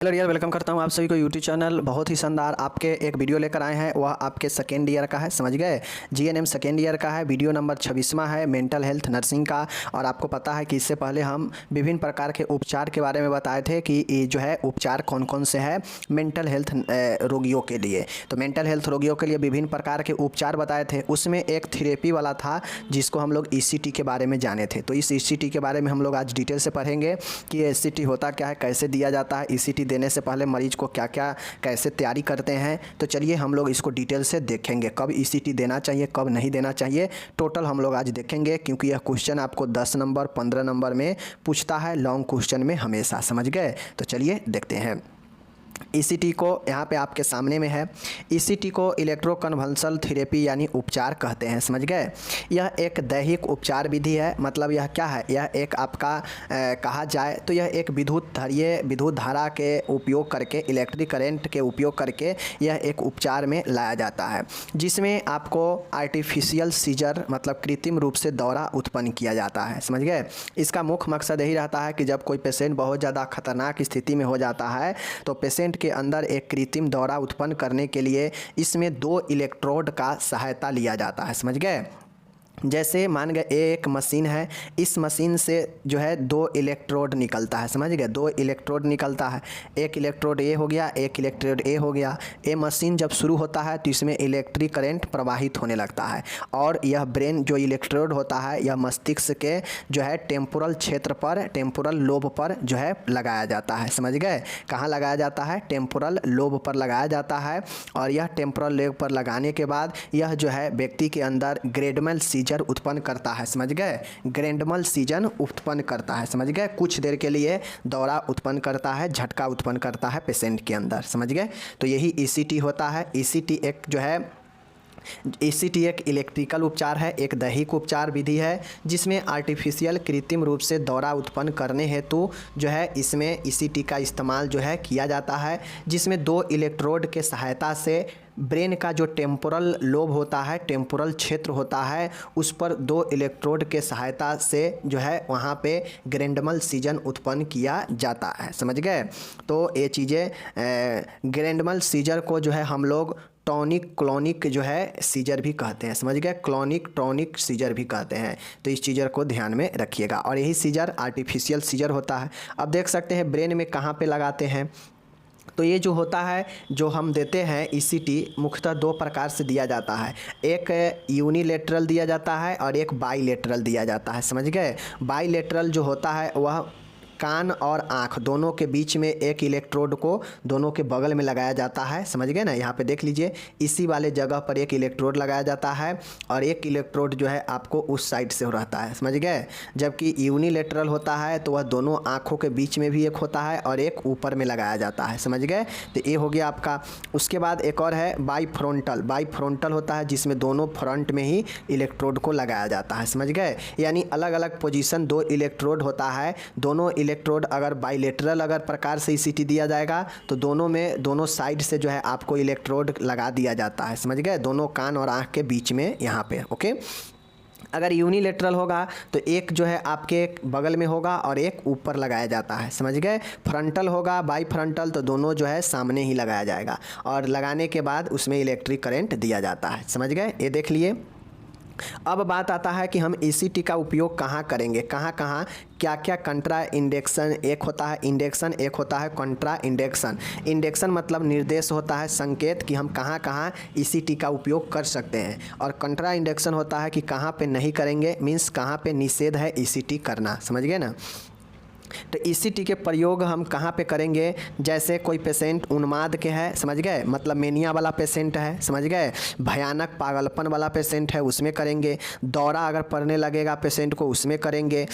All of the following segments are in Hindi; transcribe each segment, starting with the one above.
हेलो डियर, वेलकम करता हूँ आप सभी को यूट्यूब चैनल। बहुत ही शानदार आपके एक वीडियो लेकर आए हैं, वह आपके सेकेंड ईयर का है, समझ गए। जीएनएम सेकेंड ईयर का है, वीडियो नंबर 26वां है, मेंटल हेल्थ नर्सिंग का। और आपको पता है कि इससे पहले हम विभिन्न प्रकार के उपचार के बारे में बताए थे कि ये जो है उपचार कौन कौन से है मेंटल हेल्थ रोगियों के लिए। तो मेंटल हेल्थ रोगियों के लिए विभिन्न प्रकार के उपचार बताए थे, उसमें एक थेरेपी वाला था जिसको हम लोग ईसीटी के बारे में जाने थे। तो इस ईसीटी के बारे में हम लोग आज डिटेल से पढ़ेंगे कि ये ईसीटी होता क्या है, कैसे दिया जाता है, ईसीटी देने से पहले मरीज को क्या क्या कैसे तैयारी करते हैं। तो चलिए हम लोग इसको डिटेल से देखेंगे, कब ईसीटी देना चाहिए कब नहीं देना चाहिए, टोटल हम लोग आज देखेंगे। क्योंकि यह क्वेश्चन आपको 10 नंबर 15 नंबर में पूछता है, लॉन्ग क्वेश्चन में हमेशा, समझ गए। तो चलिए देखते हैं। ईसीटी को यहाँ पे आपके सामने में है। ईसीटी को इलेक्ट्रोकन्वल्सल थेरेपी यानी उपचार कहते हैं, समझ गए। यह एक दैहिक उपचार विधि है। मतलब यह क्या है, यह एक आपका कहा जाए तो यह एक विद्युत धारा के उपयोग करके, इलेक्ट्रिक करंट के उपयोग करके यह एक उपचार में लाया जाता है, जिसमें आपको आर्टिफिशियल सीजर मतलब कृत्रिम रूप से दौरा उत्पन्न किया जाता है, समझ गए। इसका मुख्य मकसद यही रहता है कि जब कोई पेशेंट बहुत ज़्यादा खतरनाक स्थिति में हो जाता है तो पेशेंट के अंदर एक कृत्रिम दौरा उत्पन्न करने के लिए इसमें 2 इलेक्ट्रोड का सहायता लिया जाता है, समझ गए। जैसे मान गए एक मशीन है, इस मशीन से जो है 2 इलेक्ट्रोड निकलता है, समझ गए। 2 इलेक्ट्रोड निकलता है, एक इलेक्ट्रोड ए हो गया, एक इलेक्ट्रोड ए हो गया। ये मशीन जब शुरू होता है तो इसमें इलेक्ट्रिक करंट प्रवाहित होने लगता है और यह ब्रेन जो इलेक्ट्रोड होता है यह मस्तिष्क के जो है टेम्पोरल क्षेत्र पर, टेम्पोरल लोब पर जो है लगाया जाता है, समझ गए। कहाँ लगाया जाता है, टेम्पोरल लोब पर लगाया जाता है। और यह टेम्पोरल लोब पर लगाने के बाद यह जो है व्यक्ति के अंदर ग्रेडमल सीजर उत्पन्न करता है, समझ गए। ग्रेडमल सीजन उत्पन्न करता है, समझ गए। कुछ देर के लिए दौरा उत्पन्न करता है, झटका उत्पन्न करता है पेशेंट के अंदर, समझ गए। तो यही ईसीटी होता है। ईसीटी एक जो है ईसीटी एक इलेक्ट्रिकल उपचार है, एक दैहिक उपचार विधि है, जिसमें आर्टिफिशियल कृत्रिम रूप से दौरा उत्पन्न करने हेतु जो है इसमें ईसीटी का इस्तेमाल जो है किया जाता है, जिसमें 2 इलेक्ट्रोड के सहायता से ब्रेन का जो टेम्पोरल लोब होता है, टेम्पोरल क्षेत्र होता है, उस पर 2 इलेक्ट्रोड के सहायता से जो है वहाँ पे ग्रेडमल सीजन उत्पन्न किया जाता है, समझ गए। तो ये चीज़ें ग्रेडमल सीजर को जो है हम लोग टॉनिक क्लॉनिक जो है सीजर भी कहते हैं, समझ गए। क्लॉनिक टॉनिक सीजर भी कहते हैं। तो इस सीजर को ध्यान में रखिएगा। और यही सीजर आर्टिफिशियल सीजर होता है। अब देख सकते हैं ब्रेन में कहाँ पे लगाते हैं। तो ये जो होता है, जो हम देते हैं ईसीटी, मुख्यतः 2 प्रकार से दिया जाता है। एक यूनिलेटरल दिया जाता है और एक बाईलेटरल दिया जाता है, समझ गए। बाईलेटरल जो होता है वह कान और आँख दोनों के बीच में एक इलेक्ट्रोड को दोनों के बगल में लगाया जाता है, समझ गए ना। यहाँ पे देख लीजिए, इसी वाले जगह पर एक इलेक्ट्रोड लगाया जाता है और एक इलेक्ट्रोड जो है आपको उस साइड से रहता है, समझ गए। जबकि यूनिलेटरल होता है तो वह दोनों आँखों के बीच में भी एक होता है और एक ऊपर में लगाया जाता है, समझ गए। तो ये हो गया आपका। उसके बाद एक और है बाईफ्रंटल। बाईफ्रंटल होता है जिसमें दोनों फ्रंट में ही इलेक्ट्रोड को लगाया जाता है, समझ गए। यानी अलग अलग पोजीशन 2 इलेक्ट्रोड होता है। दोनों इलेक्ट्रोड अगर बाईलेटरल अगर प्रकार से ईसीटी दिया जाएगा तो दोनों में, दोनों साइड से जो है आपको इलेक्ट्रोड लगा दिया जाता है, समझ गए। दोनों कान और आँख के बीच में यहाँ पे, ओके। अगर यूनिलेटरल होगा तो एक जो है आपके बगल में होगा और एक ऊपर लगाया जाता है, समझ गए। फ्रंटल होगा बाई फ्रंटल तो दोनों जो है सामने ही लगाया जाएगा और लगाने के बाद उसमें इलेक्ट्रिक करंट दिया जाता है, समझ गए। ये देख लिए। अब बात आता है कि हम ईसीटी का उपयोग कहाँ करेंगे, कहाँ कहाँ क्या क्या कंट्रा इंडेक्शन एक होता है, इंडेक्शन एक होता है कंट्रा इंडेक्शन। इंडेक्शन मतलब निर्देश होता है, संकेत कि हम कहाँ कहाँ ईसीटी का उपयोग कर सकते हैं। और कंट्रा इंडेक्शन होता है कि कहाँ पे नहीं करेंगे, मीन्स कहाँ पे निषेध है ईसीटी करना, समझ गए ना। तो ईसीटी के प्रयोग हम कहाँ पे करेंगे, जैसे कोई पेशेंट उन्माद के है, समझ गए, मतलब मेनिया वाला पेशेंट है, समझ गए। भयानक पागलपन वाला पेशेंट है, उसमें करेंगे। दौरा अगर पड़ने लगेगा पेशेंट को, उसमें करेंगे।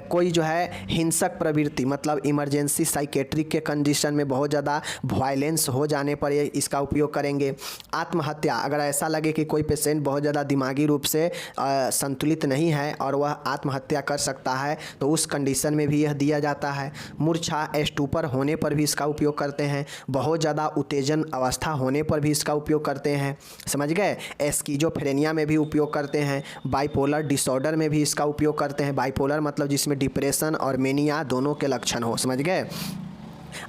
कोई जो है हिंसक प्रवृत्ति मतलब इमरजेंसी साइकेट्रिक के कंडीशन में बहुत ज़्यादा वायलेंस हो जाने पर इसका उपयोग करेंगे। आत्महत्या, अगर ऐसा लगे कि कोई पेशेंट बहुत ज़्यादा दिमागी रूप से संतुलित नहीं है और वह आत्महत्या कर सकता है तो उस कंडीशन में भी यह दिया जाता है। मूर्छा स्टूपर होने पर भी इसका उपयोग करते हैं। बहुत ज़्यादा उत्तेजन अवस्था होने पर भी इसका उपयोग करते हैं, समझ गए। एस्किज़ोफ्रेनिया में भी उपयोग करते हैं। बाइपोलर डिसऑर्डर में भी इसका उपयोग करते हैं। बाइपोलर मतलब जिसमें डिप्रेशन और मेनिया दोनों के लक्षण हो, समझ गए।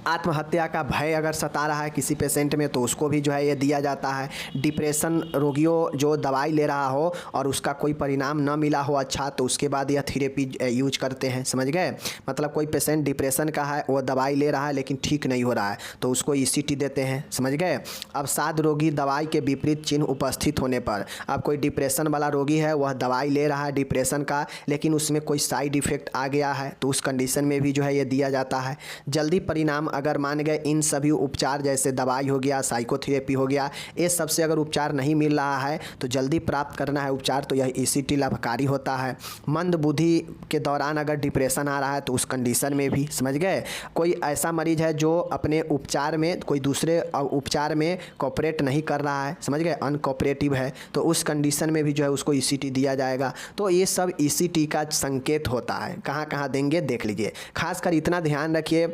आत्महत्या का भय अगर सता रहा है किसी पेशेंट में तो उसको भी जो है ये दिया जाता है। डिप्रेशन रोगियों जो दवाई ले रहा हो और उसका कोई परिणाम न मिला हो अच्छा, तो उसके बाद यह थेरेपी यूज करते हैं, समझ गए। मतलब कोई पेशेंट डिप्रेशन का है, वो दवाई ले रहा है लेकिन ठीक नहीं हो रहा है तो उसको ईसीटी देते हैं, समझ गए। अब साध रोगी दवाई के विपरीत चिन्ह उपस्थित होने पर, अब कोई डिप्रेशन वाला रोगी है, वह दवाई ले रहा है डिप्रेशन का लेकिन उसमें कोई साइड इफ़ेक्ट आ गया है तो उस कंडीशन में भी जो है ये दिया जाता है। जल्दी परिणाम अगर मान गए इन सभी उपचार जैसे दवाई हो गया, साइकोथेरेपी हो गया, ये सबसे अगर उपचार नहीं मिल रहा है तो जल्दी प्राप्त करना है उपचार, तो यह ईसीटी लाभकारी होता है। मंद बुद्धि के दौरान अगर डिप्रेशन आ रहा है तो उस कंडीशन में भी, समझ गए। कोई ऐसा मरीज है जो अपने उपचार में कोई दूसरे उपचार में कोऑपरेट नहीं कर रहा है, समझ गए, अनकोऑपरेटिव है, तो उस कंडीशन में भी जो है उसको ईसीटी दिया जाएगा। तो ये सब ईसीटी का संकेत होता है। कहाँ कहाँ देंगे देख लीजिए। खासकर इतना ध्यान रखिए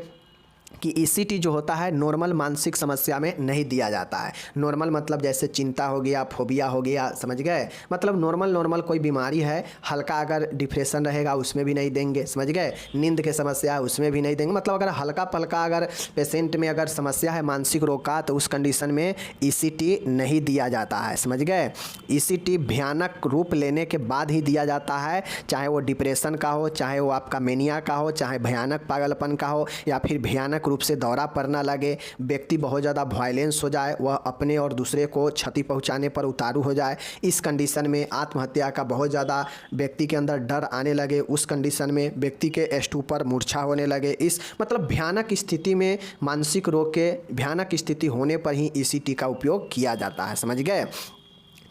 कि ईसीटी जो होता है नॉर्मल मानसिक समस्या में नहीं दिया जाता है। नॉर्मल मतलब जैसे चिंता हो गया, फोबिया हो गया, समझ गए, मतलब नॉर्मल कोई बीमारी है, हल्का अगर डिप्रेशन रहेगा उसमें भी नहीं देंगे, समझ गए। नींद के समस्या है उसमें भी नहीं देंगे। मतलब अगर हल्का पल्का अगर पेशेंट में अगर समस्या है मानसिक रोग का तो उस कंडीशन में ईसीटी नहीं दिया जाता है, समझ गए। ईसीटी भयानक रूप लेने के बाद ही दिया जाता है, चाहे वो डिप्रेशन का हो, चाहे वो आपका मेनिया का हो, चाहे भयानक पागलपन का हो, या फिर भयानक रूप से दौरा पड़ना लगे, व्यक्ति बहुत ज़्यादा वायलेंस हो जाए, वह अपने और दूसरे को क्षति पहुंचाने पर उतारू हो जाए, इस कंडीशन में आत्महत्या का बहुत ज़्यादा व्यक्ति के अंदर डर आने लगे, उस कंडीशन में व्यक्ति के स्टूपर मूर्छा होने लगे, इस मतलब भयानक स्थिति में मानसिक रोग के भयानक स्थिति होने पर ही ईसीटी का उपयोग किया जाता है, समझ गए।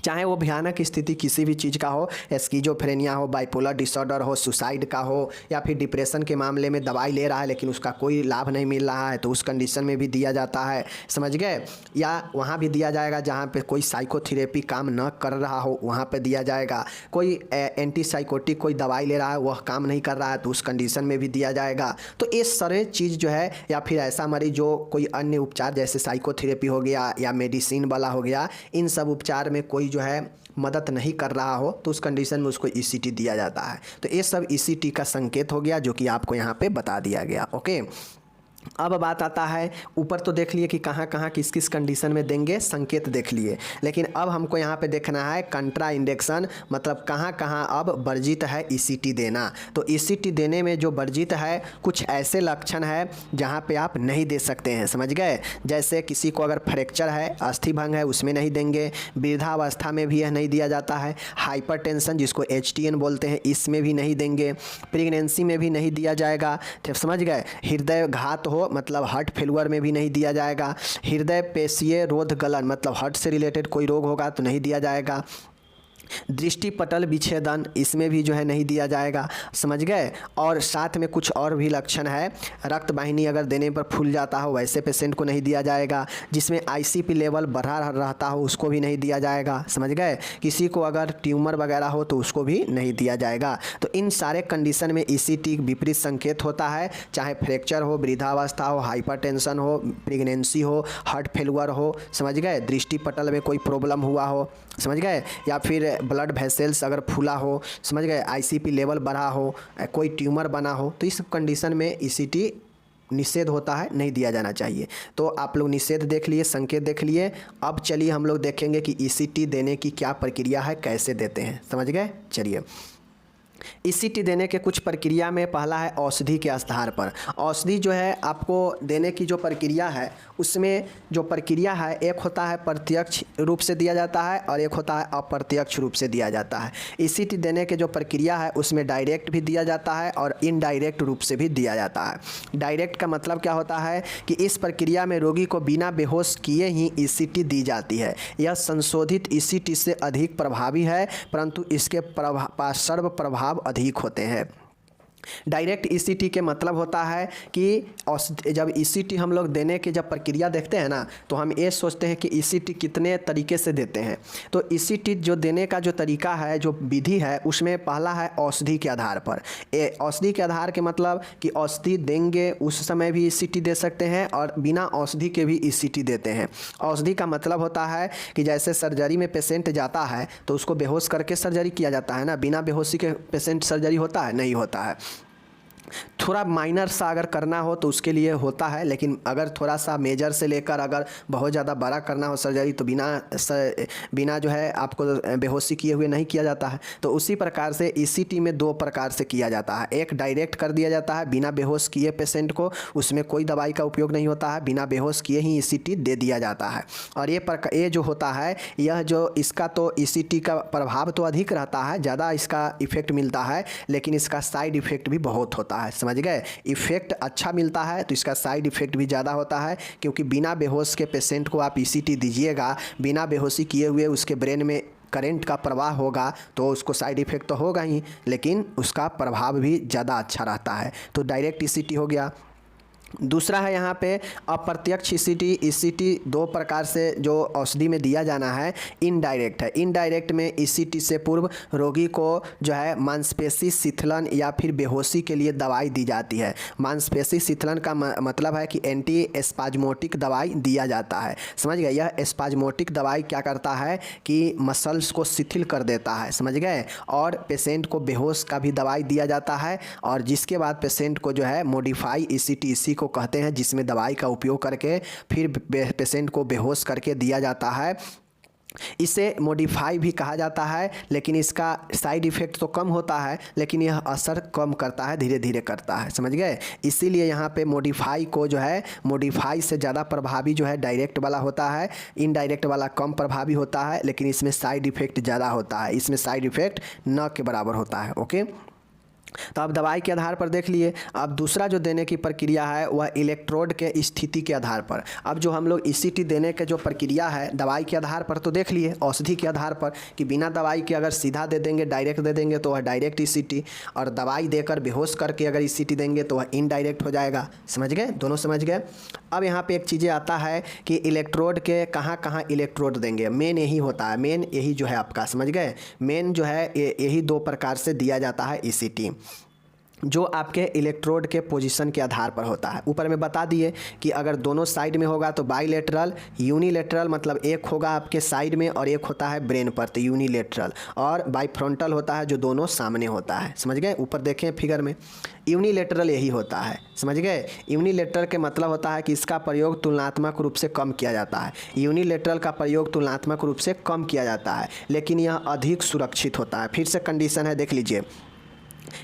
चाहे वो भयानक स्थिति किसी भी चीज़ का हो, स्किज़ोफ्रेनिया हो, बाइपोलर डिसऑर्डर हो, सुसाइड का हो, या फिर डिप्रेशन के मामले में दवाई ले रहा है लेकिन उसका कोई लाभ नहीं मिल रहा है तो उस कंडीशन में भी दिया जाता है, समझ गए। या वहाँ भी दिया जाएगा जहाँ पे कोई साइकोथेरेपी काम न कर रहा हो, वहाँ पे दिया जाएगा। कोई एंटीसाइकोटिक कोई दवाई ले रहा है वह काम नहीं कर रहा है तो उस कंडीशन में भी दिया जाएगा। तो ये सारे चीज़ जो है, या फिर ऐसा मरीज जो कोई अन्य उपचार जैसे साइकोथेरेपी हो गया या मेडिसिन वाला हो गया, इन सब उपचार में कोई जो है मदद नहीं कर रहा हो तो उस कंडीशन में उसको ईसीटी दिया जाता है। तो ये सब ईसीटी का संकेत हो गया जो कि आपको यहाँ पे बता दिया गया। ओके, अब बात आता है, ऊपर तो देख लिए कि कहाँ कहाँ किस किस कंडीशन में देंगे, संकेत देख लिए, लेकिन अब हमको यहाँ पे देखना है कंट्रा इंडिकेशन, मतलब कहाँ कहाँ अब वर्जित है ईसीटी देना। तो ईसीटी देने में जो वर्जित है कुछ ऐसे लक्षण है जहाँ पे आप नहीं दे सकते हैं, समझ गए। जैसे किसी को अगर फ्रैक्चर है, अस्थि भंग है, उसमें नहीं देंगे। वृद्धावस्था में भी यह नहीं दिया जाता है। हाइपरटेंशन जिसको HTN बोलते हैं, इसमें भी नहीं देंगे। प्रेगनेंसी में भी नहीं दिया जाएगा, समझ गए। हृदय घात हो मतलब हार्ट फेलुअर में भी नहीं दिया जाएगा। हृदय पेशीय रोध गलन मतलब हार्ट से रिलेटेड कोई रोग होगा तो नहीं दिया जाएगा। दृष्टि पटल विच्छेदन, इसमें भी जो है नहीं दिया जाएगा, समझ गए। और साथ में कुछ और भी लक्षण है, रक्त वाहिनी अगर देने पर फूल जाता हो वैसे पेशेंट को नहीं दिया जाएगा। जिसमें ICP लेवल बढ़ा रहता हो उसको भी नहीं दिया जाएगा, समझ गए। किसी को अगर ट्यूमर वगैरह हो तो उसको भी नहीं दिया जाएगा। तो इन सारे कंडीशन में ईसीटी विपरीत संकेत होता है, चाहे फ्रैक्चर हो, वृद्धावस्था हो, हाइपरटेंशन हो, प्रेगनेंसी हो, हार्ट फेलुअर हो, समझ गए, दृष्टि पटल में कोई प्रॉब्लम हुआ हो, समझ गए, या फिर ब्लड वेसल्स अगर फूला हो, समझ गए, ICP लेवल बढ़ा हो, कोई ट्यूमर बना हो, तो इस कंडीशन में ईसीटी निषेध होता है, नहीं दिया जाना चाहिए। तो आप लोग निषेध देख लिए, संकेत देख लिए। अब चलिए हम लोग देखेंगे कि ईसीटी देने की क्या प्रक्रिया है, कैसे देते हैं, समझ गए। चलिए, ईसीटी देने के कुछ प्रक्रिया में पहला है औषधि के आधार पर। औषधि जो है आपको देने की जो प्रक्रिया है उसमें जो प्रक्रिया है, एक होता है प्रत्यक्ष रूप से दिया जाता है और एक होता है अप्रत्यक्ष रूप से दिया जाता है। ईसीटी देने के जो प्रक्रिया है उसमें डायरेक्ट भी दिया जाता है और इनडायरेक्ट रूप से भी दिया जाता है। डायरेक्ट का मतलब क्या होता है कि इस प्रक्रिया में रोगी को बिना बेहोश किए ही ईसीटी दी जाती है। यह संशोधित ईसीटी से अधिक प्रभावी है परंतु इसके सर्व प्रभाव अधिक होते हैं। डायरेक्ट ईसीटी के मतलब होता है कि जब ईसीटी हम लोग देने की जब प्रक्रिया देखते हैं ना तो हम ये सोचते हैं कि ईसीटी कितने तरीके से देते हैं। तो ईसीटी जो देने का जो तरीका है, जो विधि है, उसमें पहला है औषधि के आधार पर। औषधि के आधार के मतलब कि औषधि देंगे उस समय भी ईसीटी दे सकते हैं और बिना औषधि के भी ईसीटी देते हैं। औषधि का मतलब होता है कि जैसे सर्जरी में पेशेंट जाता है तो उसको बेहोश करके सर्जरी किया जाता है ना, बिना बेहोशी के पेशेंट सर्जरी होता है, नहीं होता है। थोड़ा माइनर सा अगर करना हो तो उसके लिए होता है, लेकिन अगर थोड़ा सा मेजर से लेकर अगर बहुत ज़्यादा बड़ा करना हो सर्जरी तो बिना जो है आपको बेहोशी किए हुए नहीं किया जाता है। तो उसी प्रकार से ईसीटी में दो प्रकार से किया जाता है। एक डायरेक्ट कर दिया जाता है बिना बेहोश किए पेशेंट को, उसमें कोई दवाई का उपयोग नहीं होता है, बिना बेहोश किए ही ईसीटी दे दिया जाता है। और ये जो होता है यह जो इसका तो ईसीटी का प्रभाव तो अधिक रहता है, ज़्यादा इसका इफेक्ट मिलता है, लेकिन इसका साइड इफेक्ट भी बहुत होता है। समझ गए, इफेक्ट अच्छा मिलता है तो इसका साइड इफेक्ट भी ज़्यादा होता है, क्योंकि बिना बेहोश के पेशेंट को आप ईसीटी दीजिएगा, बिना बेहोशी किए हुए उसके ब्रेन में करंट का प्रवाह होगा तो उसको साइड इफेक्ट तो होगा ही, लेकिन उसका प्रभाव भी ज़्यादा अच्छा रहता है। तो डायरेक्ट ईसीटी हो गया। दूसरा है यहाँ पे अप्रत्यक्ष ईसीटी। ईसीटी दो प्रकार से जो औषधि में दिया जाना है, इनडायरेक्ट है। इनडायरेक्ट में ईसीटी से पूर्व रोगी को जो है मांसपेशी शिथिलन या फिर बेहोशी के लिए दवाई दी जाती है। मांसपेशी शिथिलन का मतलब है कि एंटी एस्पाज्मोटिक दवाई दिया जाता है। समझ गए, यह एस्पाज्मोटिक दवाई क्या करता है कि मसल्स को शिथिल कर देता है। समझ गए, और पेशेंट को बेहोश का भी दवाई दिया जाता है, और जिसके बाद पेशेंट को जो है मॉडिफाई ईसीटी को कहते हैं, जिसमें दवाई का उपयोग करके फिर पेशेंट को बेहोश करके दिया जाता है। इसे मॉडिफाई भी कहा जाता है, लेकिन इसका साइड इफ़ेक्ट तो कम होता है, लेकिन यह असर कम करता है, धीरे धीरे करता है। समझ गए, इसीलिए यहाँ पे मॉडिफाई को जो है, मॉडिफाई से ज़्यादा प्रभावी जो है डायरेक्ट वाला होता है, इनडायरेक्ट वाला कम प्रभावी होता है, लेकिन इसमें साइड इफ़ेक्ट ज़्यादा होता है, इसमें साइड इफ़ेक्ट न के बराबर होता है। ओके, तो अब दवाई के आधार पर देख लिए। अब दूसरा जो देने की प्रक्रिया है वह इलेक्ट्रोड के स्थिति के आधार पर। अब जो हम लोग ईसीटी देने के जो प्रक्रिया है दवाई के आधार पर तो देख लिए, औषधि के आधार पर कि बिना दवाई के अगर सीधा दे देंगे, डायरेक्ट दे देंगे तो वह डायरेक्ट ईसीटी, और दवाई देकर बेहोश करके अगर ईसीटी देंगे तो वह इनडायरेक्ट हो जाएगा। समझ गए, दोनों समझ गए। अब यहाँ पे एक चीज़ें आता है कि इलेक्ट्रोड के कहाँ कहाँ इलेक्ट्रोड देंगे। मेन यही होता है, मेन यही जो है आपका, समझ गए, मेन जो है यही दो प्रकार से दिया जाता है ईसीटी, जो आपके इलेक्ट्रोड के पोजीशन के आधार पर होता है। ऊपर में बता दिए कि अगर दोनों साइड में होगा तो बाईलेटरल, यूनिलेटरल मतलब एक होगा आपके साइड में और एक होता है ब्रेन पर, तो यूनिलेटरल, और बाईफ्रंटल होता है जो दोनों सामने होता है। समझ गए, ऊपर देखें फिगर में, यूनिलेटरल यही होता है। समझ गए, यूनिलेटरल के मतलब होता है कि इसका प्रयोग तुलनात्मक रूप से कम किया जाता है। यूनिलेटरल का प्रयोग तुलनात्मक रूप से कम किया जाता है, लेकिन यह अधिक सुरक्षित होता है। फिर से कंडीशन है, देख लीजिए,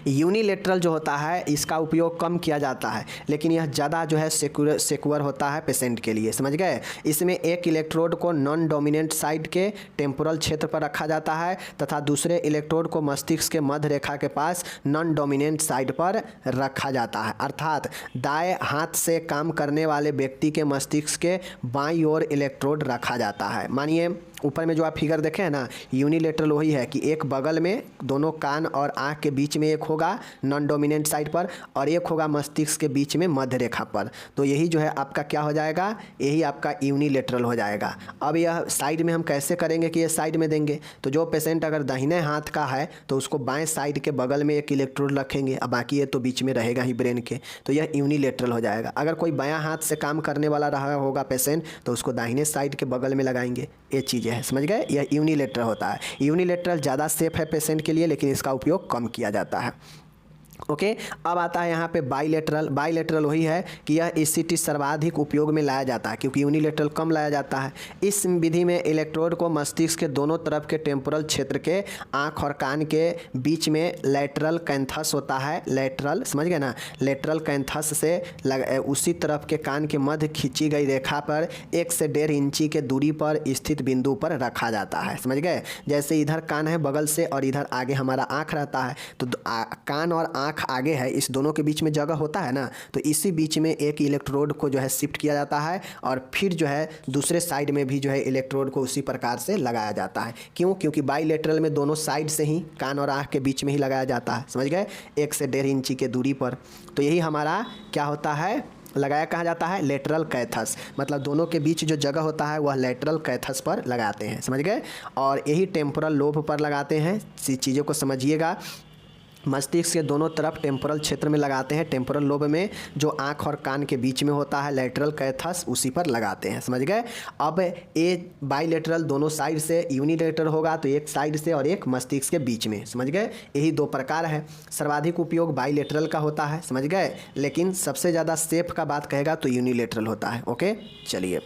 यूनिलेटरल जो होता है इसका उपयोग कम किया जाता है, लेकिन यह ज़्यादा जो है सिक्योर होता है पेशेंट के लिए। समझ गए, इसमें एक इलेक्ट्रोड को नॉन डोमिनेंट साइड के टेम्पोरल क्षेत्र पर रखा जाता है तथा दूसरे इलेक्ट्रोड को मस्तिष्क के मध्य रेखा के पास नॉन डोमिनेंट साइड पर रखा जाता है। अर्थात दाएं हाथ से काम करने वाले व्यक्ति के मस्तिष्क के बाईं ओर इलेक्ट्रोड रखा जाता है। मानिए ऊपर में जो आप फिगर देखें हैं ना, यूनिलेटरल वही है कि एक बगल में दोनों कान और आँख के बीच में एक होगा नॉन डोमिनेंट साइड पर, और एक होगा मस्तिष्क के बीच में मध्य रेखा पर। तो यही जो है आपका क्या हो जाएगा, यही आपका यूनिलेटरल हो जाएगा। अब यह साइड में हम कैसे करेंगे कि ये साइड में देंगे, तो जो पेशेंट अगर दाहिने हाथ का है तो उसको बाएं साइड के बगल में एक इलेक्ट्रोड रखेंगे, अब बाकी ये तो बीच में रहेगा ही ब्रेन के, तो यह यूनिलेटरल हो जाएगा। अगर कोई बायां हाथ से काम करने वाला रहा होगा पेशेंट तो उसको दाहिने साइड के बगल में लगाएंगे। ये चीज़ है, समझ गए, यह यूनिलेटरल होता है। यूनिलेटरल ज़्यादा सेफ है पेशेंट के लिए, लेकिन इसका उपयोग कम किया जाता है। ओके, अब आता है यहाँ पे बाईलेटरल। बाईलेटरल वही है कि यह ईसीटी सर्वाधिक उपयोग में लाया जाता है, क्योंकि यूनिलेटरल कम लाया जाता है। इस विधि में इलेक्ट्रोड को मस्तिष्क के दोनों तरफ के टेम्पोरल क्षेत्र के आँख और कान के बीच में लेटरल कैंथस होता है। लेटरल, समझ गए ना, लेटरल कैंथस से उसी तरफ के कान के मध्य खींची गई रेखा पर 1 से 1.5 इंची के दूरी पर स्थित बिंदु पर रखा जाता है। समझ गए, जैसे इधर कान है बगल से और इधर आगे हमारा आँख रहता है, तो कान और आँख आगे है, इस दोनों के बीच में जगह होता है ना, तो इसी बीच में एक इलेक्ट्रोड को जो है शिफ्ट किया जाता है, और फिर जो है दूसरे साइड में भी जो है इलेक्ट्रोड को उसी प्रकार से लगाया जाता है। क्यों? क्योंकि बाईलेटरल में दोनों साइड से ही कान और आँख के बीच में ही लगाया जाता है। समझ गए, 1 से 1.5 इंची के दूरी पर। तो यही हमारा क्या होता है, लगाया कहा जाता है लेटरल कैथस, मतलब दोनों के बीच जो जगह होता है वह लेटरल कैथस पर लगाते हैं। समझ गए, और यही टेम्पोरल लोब पर लगाते हैं। चीज़ों को समझिएगा, मस्तिष्क के दोनों तरफ टेम्पोरल क्षेत्र में लगाते हैं, टेम्पोरल लोब में जो आँख और कान के बीच में होता है, लैटरल कैथस उसी पर लगाते हैं, समझ गए। अब ए बाईलेटरल दोनों साइड से, यूनिलेटरल होगा तो एक साइड से और एक मस्तिष्क के बीच में, समझ गए। यही दो प्रकार है। सर्वाधिक उपयोग बाईलेटरल का होता है, समझ गए, लेकिन सबसे ज़्यादा सेफ का बात कहेगा तो यूनिलेटरल होता है। ओके, चलिए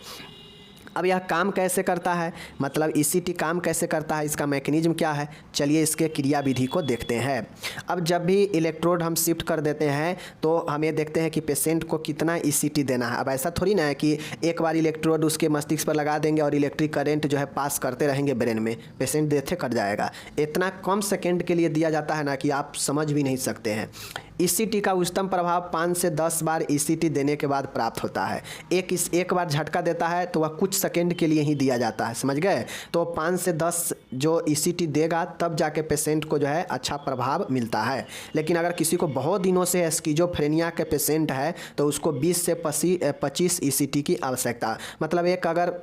अब यह काम कैसे करता है, मतलब ईसीटी काम कैसे करता है, इसका मैकेनिज्म क्या है, चलिए इसके क्रिया विधि को देखते हैं। अब जब भी इलेक्ट्रोड हम शिफ्ट कर देते हैं तो हमें देखते हैं कि पेशेंट को कितना ईसीटी देना है। अब ऐसा थोड़ी ना है कि एक बार इलेक्ट्रोड उसके मस्तिष्क पर लगा देंगे और इलेक्ट्रिक करंट जो है पास करते रहेंगे ब्रेन में, पेशेंट देते कट जाएगा। इतना कम सेकेंड के लिए दिया जाता है ना कि आप समझ भी नहीं सकते हैं। ईसीटी का उच्चतम प्रभाव 5 से 10 बार ईसीटी देने के बाद प्राप्त होता है। एक बार झटका देता है तो वह कुछ सेकंड के लिए ही दिया जाता है, समझ गए। तो 5 से 10 जो ईसीटी देगा तब जाके पेशेंट को जो है अच्छा प्रभाव मिलता है। लेकिन अगर किसी को बहुत दिनों से स्किज़ोफ्रेनिया के पेशेंट है तो उसको 20 से 25 ईसीटी की आवश्यकता, मतलब एक अगर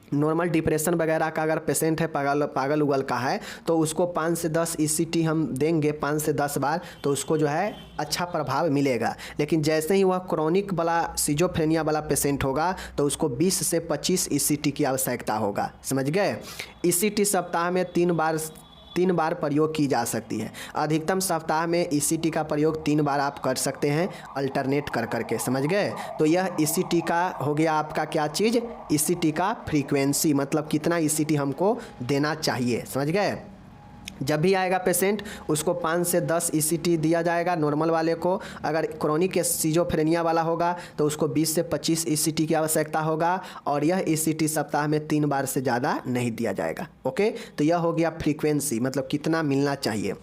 नॉर्मल डिप्रेशन वगैरह का अगर पेशेंट है, पागल उगल का है, तो उसको 5 से 10 ईसीटी हम देंगे 5 से 10 बार, तो उसको जो है अच्छा प्रभाव मिलेगा। लेकिन जैसे ही वह क्रॉनिक वाला सिजोफ्रेनिया वाला पेशेंट होगा तो उसको 20 से 25 ईसीटी की आवश्यकता होगा, समझ गए। ईसीटी सप्ताह में 3 बार प्रयोग की जा सकती है। अधिकतम सप्ताह में ईसीटी का प्रयोग 3 बार आप कर सकते हैं अल्टरनेट कर करके, समझ गए। तो यह ईसीटी का हो गया आपका क्या चीज़, ईसीटी का फ्रीक्वेंसी, मतलब कितना ईसीटी हमको देना चाहिए, समझ गए। जब भी आएगा पेशेंट उसको 5 से 10 ईसीटी दिया जाएगा नॉर्मल वाले को। अगर क्रोनिक सिजोफ्रेनिया वाला होगा तो उसको 20 से 25 ईसीटी की आवश्यकता होगा और यह ईसीटी सप्ताह में 3 बार से ज़्यादा नहीं दिया जाएगा। ओके, तो यह हो गया फ्रीक्वेंसी, मतलब कितना मिलना चाहिए।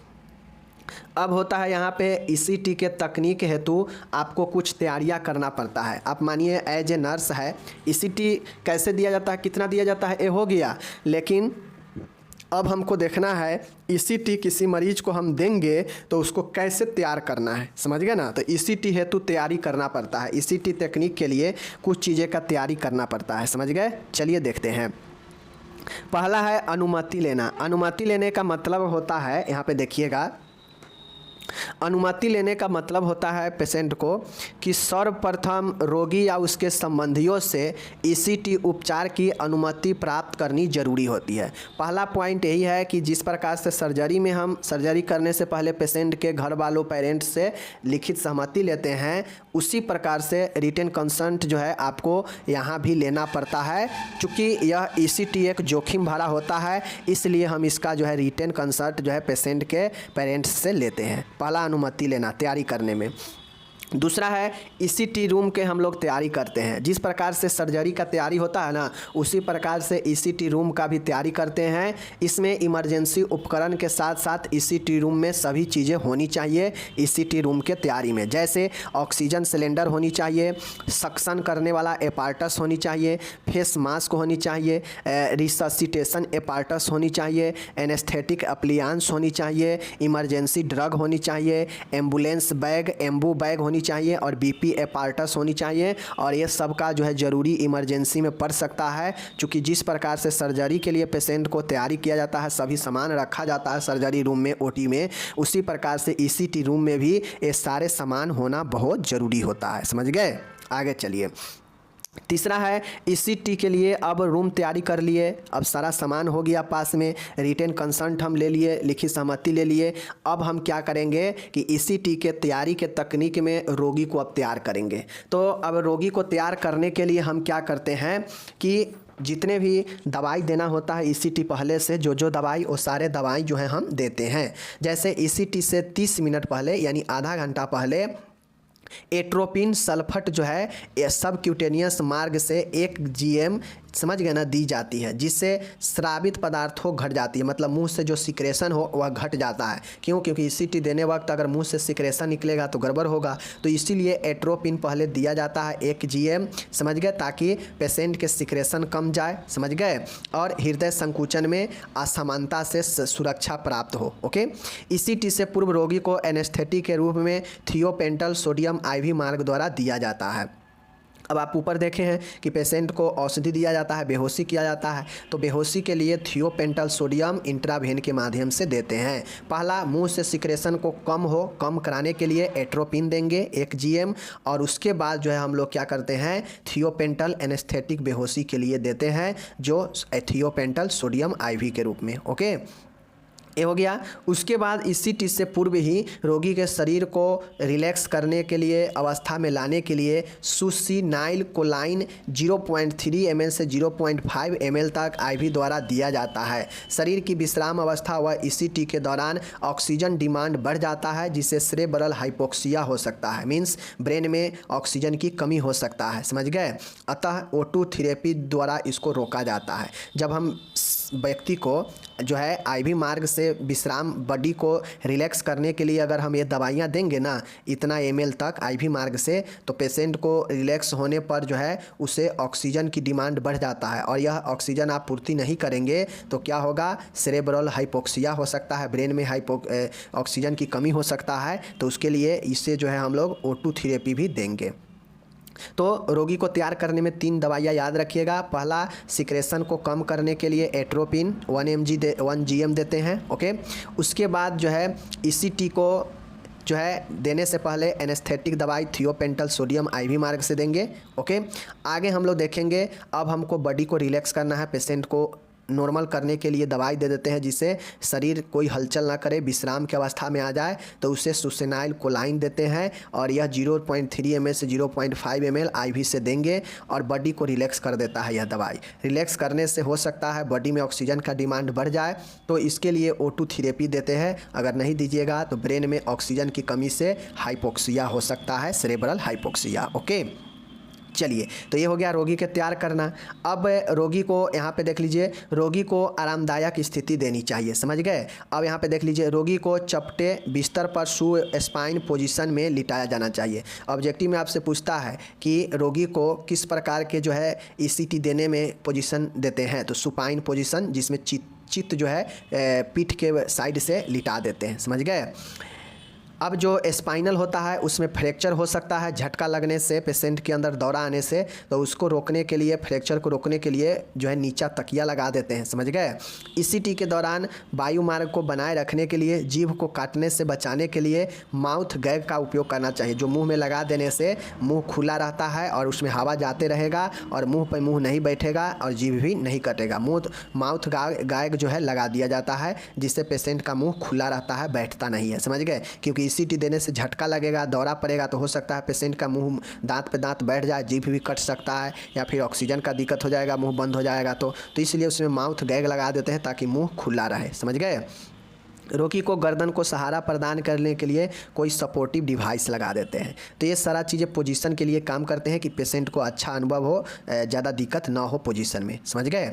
अब होता है यहाँ पे ईसीटी के तकनीक हेतु आपको कुछ तैयारियाँ करना पड़ता है। आप मानिए एज ए नर्स है, ईसीटी कैसे दिया जाता है, कितना दिया जाता है, ये हो गया। लेकिन अब हमको देखना है ईसीटी किसी मरीज को हम देंगे तो उसको कैसे तैयार करना है, समझ गए ना। तो ईसीटी हेतु तैयारी करना पड़ता है, ईसीटी तकनीक के लिए कुछ चीज़ें का तैयारी करना पड़ता है, समझ गए। चलिए देखते हैं। पहला है अनुमति लेना। अनुमति लेने का मतलब होता है, यहाँ पे देखिएगा, अनुमति लेने का मतलब होता है पेशेंट को कि सर्वप्रथम रोगी या उसके संबंधियों से ईसीटी उपचार की अनुमति प्राप्त करनी जरूरी होती है। पहला पॉइंट यही है कि जिस प्रकार से सर्जरी में हम सर्जरी करने से पहले पेशेंट के घर वालों पेरेंट्स से लिखित सहमति लेते हैं, उसी प्रकार से रिटन कंसेंट जो है आपको यहाँ भी लेना पड़ता है। चूँकि यह ईसीटी एक जोखिम भरा होता है, इसलिए हम इसका जो है रिटन कंसेंट जो है पेशेंट के पेरेंट्स से लेते हैं। पहला अनुमति लेना तैयारी करने में। दूसरा है ईसीटी रूम के हम लोग तैयारी करते हैं। जिस प्रकार से सर्जरी का तैयारी होता है ना, उसी प्रकार से ईसीटी रूम का भी तैयारी करते हैं। इसमें इमरजेंसी उपकरण के साथ साथ ईसीटी रूम में सभी चीज़ें होनी चाहिए ईसीटी रूम के तैयारी में, जैसे ऑक्सीजन सिलेंडर होनी चाहिए, सक्शन करने वाला एपार्टस होनी चाहिए, फेस मास्क होनी चाहिए, रिससिटेशन एपार्टस होनी चाहिए, एनेस्थेटिक अप्लियांस होनी चाहिए, इमरजेंसी ड्रग होनी चाहिए, एम्बुलेंस बैग, एम्बू बैग होनी चाहिए और बीपी एपार्टस होनी चाहिए। और ये सब का जो है ज़रूरी इमरजेंसी में पड़ सकता है। चूँकि जिस प्रकार से सर्जरी के लिए पेशेंट को तैयारी किया जाता है, सभी सामान रखा जाता है सर्जरी रूम में, ओटी में, उसी प्रकार से ईसीटी रूम में भी ये सारे सामान होना बहुत ज़रूरी होता है, समझ गए। आगे चलिए। तीसरा है ईसीटी के लिए अब रूम तैयारी कर लिए, अब सारा सामान हो गया पास में, रिटन कंसेंट हम ले लिए, लिखित सहमति ले लिए। अब हम क्या करेंगे कि ईसीटी के तैयारी के तकनीक में रोगी को अब तैयार करेंगे। तो अब रोगी को तैयार करने के लिए हम क्या करते हैं कि जितने भी दवाई देना होता है ईसीटी पहले से, जो दवाई वो सारे दवाई जो है हम देते हैं। जैसे ईसीटी से 30 मिनट पहले यानी आधा घंटा पहले एट्रोपिन सल्फेट जो है ये सब क्यूटेनियस मार्ग से 1 GM समझ गए ना दी जाती है, जिससे स्रावित पदार्थों घट जाती है, मतलब मुंह से जो सिक्रेशन हो वह घट जाता है। क्यों? क्योंकि ईसीटी देने वक्त अगर मुंह से सिक्रेशन निकलेगा तो गड़बड़ होगा, तो इसीलिए एट्रोपिन पहले दिया जाता है 1 GM, समझ गए, ताकि पेशेंट के सिक्रेशन कम जाए, समझ गए, और हृदय संकुचन में असमानता से सुरक्षा प्राप्त हो। ओके, ईसीटी से पूर्व रोगी को एनेस्थेटिक के रूप में थियोपेंटल सोडियम IV मार्ग द्वारा दिया जाता है। अब आप ऊपर देखे हैं कि पेशेंट को औषधि दिया जाता है, बेहोशी किया जाता है, तो बेहोशी के लिए थियोपेंटल सोडियम इंट्रावेन के माध्यम से देते हैं। पहला, मुंह से सिक्रेशन को कम कराने के लिए एट्रोपिन देंगे 1 GM, और उसके बाद जो है हम लोग क्या करते हैं, थियोपेंटल एनेस्थेटिक बेहोशी के लिए देते हैं, जो थियोपेंटल सोडियम IV के रूप में। ओके, ये हो गया। उसके बाद ECT से पूर्व ही रोगी के शरीर को रिलैक्स करने के लिए, अवस्था में लाने के लिए सुसिनाइल कोलाइन 0.3 ml से 0.5 ml तक IV द्वारा दिया जाता है। शरीर की विश्राम अवस्था व ECT के दौरान ऑक्सीजन डिमांड बढ़ जाता है, जिससे सेरेब्रल हाइपोक्सिया हो सकता है, मीन्स ब्रेन में ऑक्सीजन की कमी हो सकता है, समझ गए। अतः O2 थेरेपी द्वारा इसको रोका जाता है। जब हम व्यक्ति को जो है IV मार्ग से विश्राम, बॉडी को रिलैक्स करने के लिए अगर हम ये दवाइयाँ देंगे ना इतना ml तक IV मार्ग से, तो पेशेंट को रिलैक्स होने पर जो है उसे ऑक्सीजन की डिमांड बढ़ जाता है, और यह ऑक्सीजन आप पूर्ति नहीं करेंगे तो क्या होगा, सेरेब्रल हाइपोक्सिया हो सकता है, ब्रेन में ऑक्सीजन की कमी हो सकता है। तो उसके लिए इससे जो है हम लोग O2 थेरेपी भी देंगे। तो रोगी को तैयार करने में 3 दवाइयाँ याद रखिएगा। पहला, सिक्रेशन को कम करने के लिए एट्रोपिन 1 GM देते हैं। ओके, उसके बाद जो है ECT को जो है देने से पहले एनेस्थेटिक दवाई थियोपेंटल सोडियम IV मार्ग से देंगे। ओके, आगे हम लोग देखेंगे, अब हमको बॉडी को रिलैक्स करना है, पेशेंट को नॉर्मल करने के लिए दवाई दे देते हैं, जिससे शरीर कोई हलचल ना करे, विश्राम की अवस्था में आ जाए, तो उसे सुसिनाइल कोलाइन देते हैं, और यह 0.3 ml से 0.5 ml IV से देंगे, और बॉडी को रिलैक्स कर देता है यह दवाई। रिलैक्स करने से हो सकता है बॉडी में ऑक्सीजन का डिमांड बढ़ जाए, तो इसके लिए O2 थेरेपी देते हैं। अगर नहीं दीजिएगा तो ब्रेन में ऑक्सीजन की कमी से हाइपोक्सिया हो सकता है, सेरेब्रल हाइपोक्सिया। ओके, चलिए, तो ये हो गया रोगी के तैयार करना। अब रोगी को यहाँ पे देख लीजिए, रोगी को आरामदायक स्थिति देनी चाहिए, समझ गए। अब यहाँ पे देख लीजिए, रोगी को चपटे बिस्तर पर सुस्पाइन पोजीशन में लिटाया जाना चाहिए। ऑब्जेक्टिव में आपसे पूछता है कि रोगी को किस प्रकार के जो है ECT देने में पोजीशन देते हैं, तो सुपाइन पोजीशन, जिसमें चित्त जो है पीठ के साइड से लिटा देते हैं, समझ गए। अब जो स्पाइनल होता है उसमें फ्रैक्चर हो सकता है, झटका लगने से, पेशेंट के अंदर दौरा आने से, तो उसको रोकने के लिए, फ्रैक्चर को रोकने के लिए जो है नीचा तकिया लगा देते हैं, समझ गए। ECT के दौरान वायु मार्ग को बनाए रखने के लिए, जीभ को काटने से बचाने के लिए माउथ गैग का उपयोग करना चाहिए, जो मुंह में लगा देने से मुंह खुला रहता है और उसमें हवा जाते रहेगा, और मुंह पर मुंह नहीं बैठेगा और जीभ भी नहीं कटेगा। माउथ गैग जो है लगा दिया जाता है, जिससे पेशेंट का मुँह खुला रहता है, बैठता नहीं है, समझ गए। क्योंकि ECT देने से झटका लगेगा, दौरा पड़ेगा, तो हो सकता है पेशेंट का मुंह दांत पे दांत बैठ जाए, जीभ भी कट सकता है, या फिर ऑक्सीजन का दिक्कत हो जाएगा, मुंह बंद हो जाएगा। तो इसलिए उसमें माउथ गैग लगा देते हैं ताकि मुंह खुला रहे, समझ गए। रोगी को गर्दन को सहारा प्रदान करने के लिए कोई सपोर्टिव डिवाइस लगा देते हैं। तो ये सारा चीज़ें पोजीशन के लिए काम करते हैं कि पेशेंट को अच्छा अनुभव हो, ज़्यादा दिक्कत ना हो पोजीशन में, समझ गए।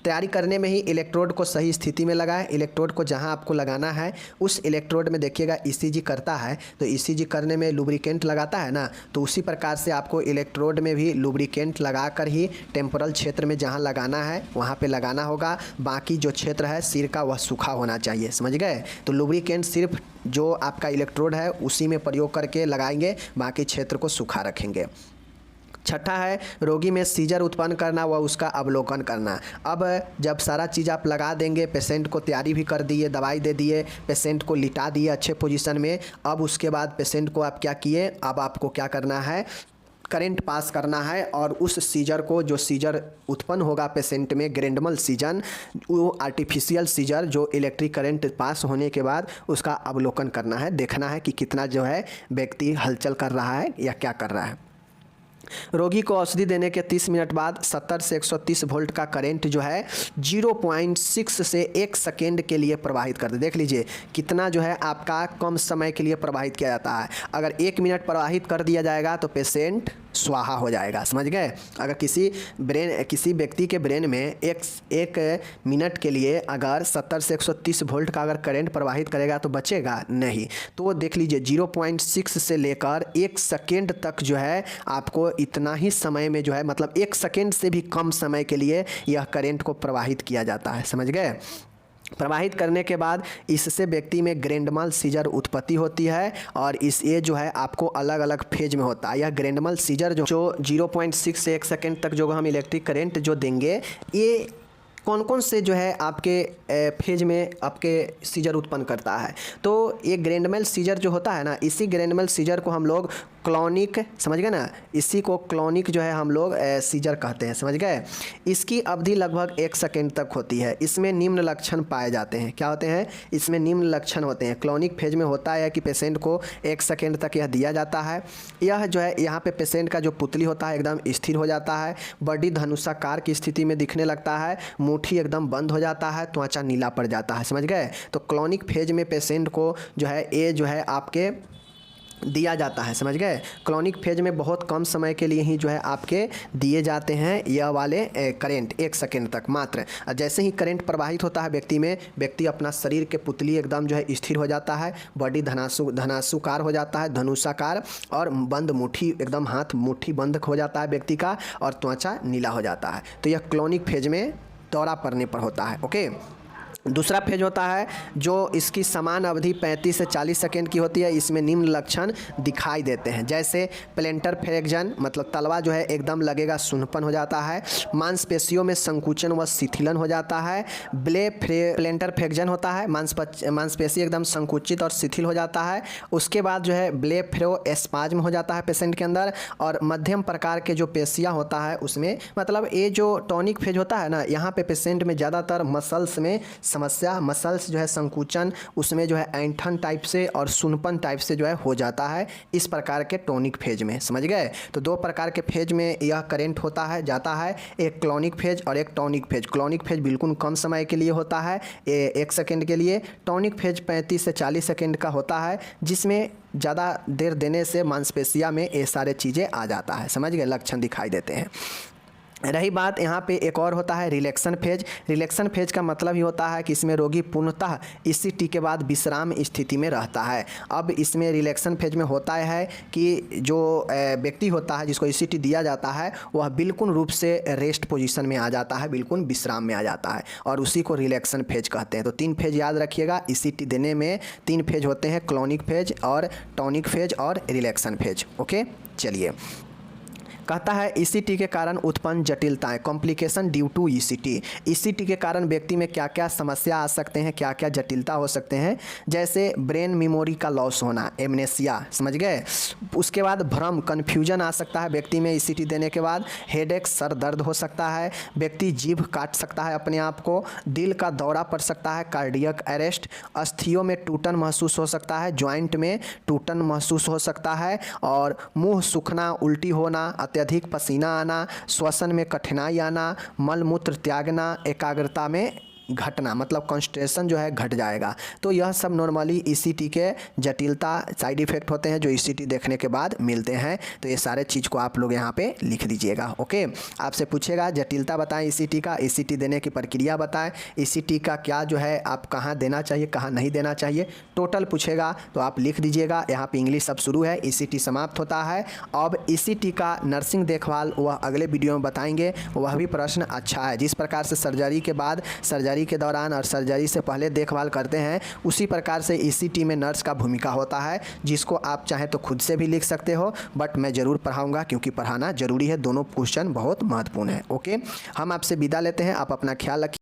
तैयारी करने में ही इलेक्ट्रोड को सही स्थिति में लगाएं। इलेक्ट्रोड को जहां आपको लगाना है उस इलेक्ट्रोड में देखिएगा ECG करता है, तो ECG करने में लुब्रिकेंट लगाता है ना, तो उसी प्रकार से आपको इलेक्ट्रोड में भी लुब्रिकेंट लगा कर ही टेम्पोरल क्षेत्र में जहाँ लगाना है वहाँ पे लगाना होगा। बाकी जो क्षेत्र है सिर का वह सूखा होना चाहिए, समझ गए। तो लुब्रिकेंट सिर्फ जो आपका इलेक्ट्रोड है उसी में प्रयोग करके लगाएंगे, बाकी क्षेत्र को सूखा रखेंगे। छठा है, रोगी में सीजर उत्पन्न करना व उसका अवलोकन करना। अब जब सारा चीज़ आप लगा देंगे, पेशेंट को तैयारी भी कर दिए, दवाई दे दिए, पेशेंट को लिटा दिए अच्छे पोजीशन में, अब उसके बाद पेशेंट को आप क्या किए, अब आपको क्या करना है, करंट पास करना है, और उस सीजर को, जो सीजर उत्पन्न होगा पेशेंट में, ग्रैंडमल सीजन, वो आर्टिफिशियल सीजर जो इलेक्ट्रिक करंट पास होने के बाद उसका अवलोकन करना है, देखना है कि कितना जो है व्यक्ति हलचल कर रहा है या क्या कर रहा है। रोगी को औषधि देने के 30 मिनट बाद 70 से 130 वोल्ट का करंट जो है 0.6 से 1 सेकेंड के लिए प्रवाहित कर दे। देख लीजिए कितना जो है आपका कम समय के लिए प्रवाहित किया जाता है। अगर 1 मिनट प्रवाहित कर दिया जाएगा तो पेशेंट स्वाहा हो जाएगा, समझ गए। अगर किसी व्यक्ति के ब्रेन में एक मिनट के लिए अगर 70 से 130 वोल्ट का अगर करंट प्रवाहित करेगा तो बचेगा नहीं। तो देख लीजिए 0.6 से लेकर 1 सेकेंड तक जो है आपको इतना ही समय में जो है, मतलब 1 सेकेंड से भी कम समय के लिए यह करंट को प्रवाहित किया जाता है, समझ गए। प्रवाहित करने के बाद इससे व्यक्ति में ग्रैंड mal सीजर उत्पत्ति होती है और ये जो है आपको अलग अलग फेज में होता है। यह ग्रैंड mal सीजर जो 0.6 से 1 सेकेंड तक जो हम इलेक्ट्रिक करंट जो देंगे, ये कौन कौन से जो है आपके फेज में आपके सीजर उत्पन्न करता है। तो ये ग्रैंड mal सीजर जो होता है ना, इसी ग्रैंड mal सीजर को हम लोग क्लॉनिक, समझ गए ना, इसी को क्लॉनिक जो है हम लोग सीजर कहते हैं, समझ गए। इसकी अवधि लगभग 1 सेकेंड तक होती है। इसमें निम्न लक्षण पाए जाते हैं। क्या होते हैं? इसमें निम्न लक्षण होते हैं। क्लॉनिक फेज में होता है कि पेशेंट को 1 सेकेंड तक यह दिया जाता है। यह जो है यहाँ पे पेशेंट का जो पुतली होता है एकदम स्थिर हो जाता है, बॉडी धनुषाकार की स्थिति में दिखने लगता है, मुट्ठी एकदम बंद हो जाता है, त्वचा नीला पड़ जाता है, समझ गए। तो क्लॉनिक फेज में पेशेंट को जो है ये जो है आपके दिया जाता है, समझ गए। क्लॉनिक फेज में बहुत कम समय के लिए ही जो है आपके दिए जाते हैं यह वाले करंट, 1 सेकेंड तक मात्र। जैसे ही करंट प्रवाहित होता है व्यक्ति में, व्यक्ति अपना शरीर के पुतली एकदम जो है स्थिर हो जाता है, बॉडी धनासुकार हो जाता है, धनुषाकार, और बंद मुट्ठी, एकदम हाथ मुट्ठी बंद हो जाता है व्यक्ति का, और त्वचा नीला हो जाता है। तो यह क्लॉनिक फेज में दौरा पड़ने पर होता है। ओके, दूसरा फेज होता है जो इसकी समान अवधि 35 से 40 सेकेंड की होती है। इसमें निम्न लक्षण दिखाई देते हैं, जैसे प्लेंटर फ्लेक्शन, मतलब तलवा जो है एकदम लगेगा सुन्नपन हो जाता है, मांसपेशियों में संकुचन व शिथिलन हो जाता है। प्लेंटर फ्लेक्शन होता है, मांसपेशी एकदम संकुचित और शिथिल हो जाता है। उसके बाद जो है ब्लेफेरोस्पाज्म हो जाता है पेशेंट के अंदर, और मध्यम प्रकार के जो पेशियाँ होता है उसमें, मतलब ये जो टॉनिक फेज होता है ना, यहाँ पे पेशेंट में ज़्यादातर मसल्स में समस्या, मसल्स जो है संकुचन, उसमें जो है ऐंठन टाइप से और सुनपन टाइप से जो है हो जाता है इस प्रकार के टॉनिक फेज में, समझ गए। तो 2 प्रकार के फेज में यह करंट होता है, जाता है, एक क्लॉनिक फेज और एक टॉनिक फेज। क्लॉनिक फेज बिल्कुल कम समय के लिए होता है, 1 सेकेंड के लिए। टॉनिक फेज 35 से 40 सेकेंड का होता है, जिसमें ज़्यादा देर देने से मांसपेशिया में ये सारे चीज़ें आ जाता है, समझ गए, लक्षण दिखाई देते हैं। रही बात यहाँ पे एक और होता है रिलैक्सन फेज। रिलैक्सन फेज का मतलब ही होता है कि इसमें रोगी पूर्णतः ईसीटी के बाद विश्राम स्थिति में रहता है। अब इसमें रिलैक्सन फेज में होता है कि जो व्यक्ति होता है जिसको ईसीटी दिया जाता है वह बिल्कुल रूप से रेस्ट पोजीशन में आ जाता है, बिल्कुल विश्राम में आ जाता है, और उसी को रिलैक्सन फेज कहते हैं। तो 3 फेज याद रखिएगा, ईसीटी देने में 3 फेज होते हैं, क्लॉनिक फेज और टॉनिक फेज और रिलैक्सन फेज। ओके, चलिए, कहता है ईसीटी के कारण उत्पन्न जटिलताएं, complication due to ECT. ECT के कारण व्यक्ति में क्या क्या समस्या आ सकते हैं, क्या क्या जटिलता हो सकते हैं, जैसे ब्रेन मेमोरी का लॉस होना, एमनेसिया, समझ गए। उसके बाद भ्रम, कन्फ्यूजन आ सकता है व्यक्ति में ईसीटी देने के बाद, हेडेक, सर दर्द हो सकता है, व्यक्ति जीभ काट सकता है अपने आप को, दिल का दौरा पड़ सकता है, कार्डियक अरेस्ट, अस्थियों में टूटन महसूस हो सकता है, ज्वाइंट में टूटन महसूस हो सकता है, और मुंह सूखना, उल्टी होना, अत्यधिक पसीना आना, श्वसन में कठिनाई आना, मल मूत्र त्यागना, एकाग्रता में घटना, मतलब कंसंट्रेशन जो है घट जाएगा। तो यह सब नॉर्मली ईसीटी के जटिलता, साइड इफ़ेक्ट होते हैं जो ईसीटी देखने के बाद मिलते हैं। तो ये सारे चीज़ को आप लोग यहाँ पे लिख दीजिएगा। ओके, आपसे पूछेगा जटिलता बताएं ईसीटी का, ईसीटी देने की प्रक्रिया बताएं, ईसीटी का क्या जो है आप कहाँ देना चाहिए, कहाँ नहीं देना चाहिए, टोटल पूछेगा तो आप लिख दीजिएगा। यहाँ पे इंग्लिश सब शुरू है, ईसीटी समाप्त होता है। अब ईसीटी का नर्सिंग देखभाल वह अगले वीडियो में बताएंगे, वह भी प्रश्न अच्छा है। जिस प्रकार से सर्जरी के बाद, सर्जरी के दौरान और सर्जरी से पहले देखभाल करते हैं, उसी प्रकार से ईसीटी में नर्स का भूमिका होता है, जिसको आप चाहें तो खुद से भी लिख सकते हो, बट मैं ज़रूर पढ़ाऊंगा क्योंकि पढ़ाना ज़रूरी है, दोनों क्वेश्चन बहुत महत्वपूर्ण है। ओके, हम आपसे विदा लेते हैं, आप अपना ख्याल रखिए।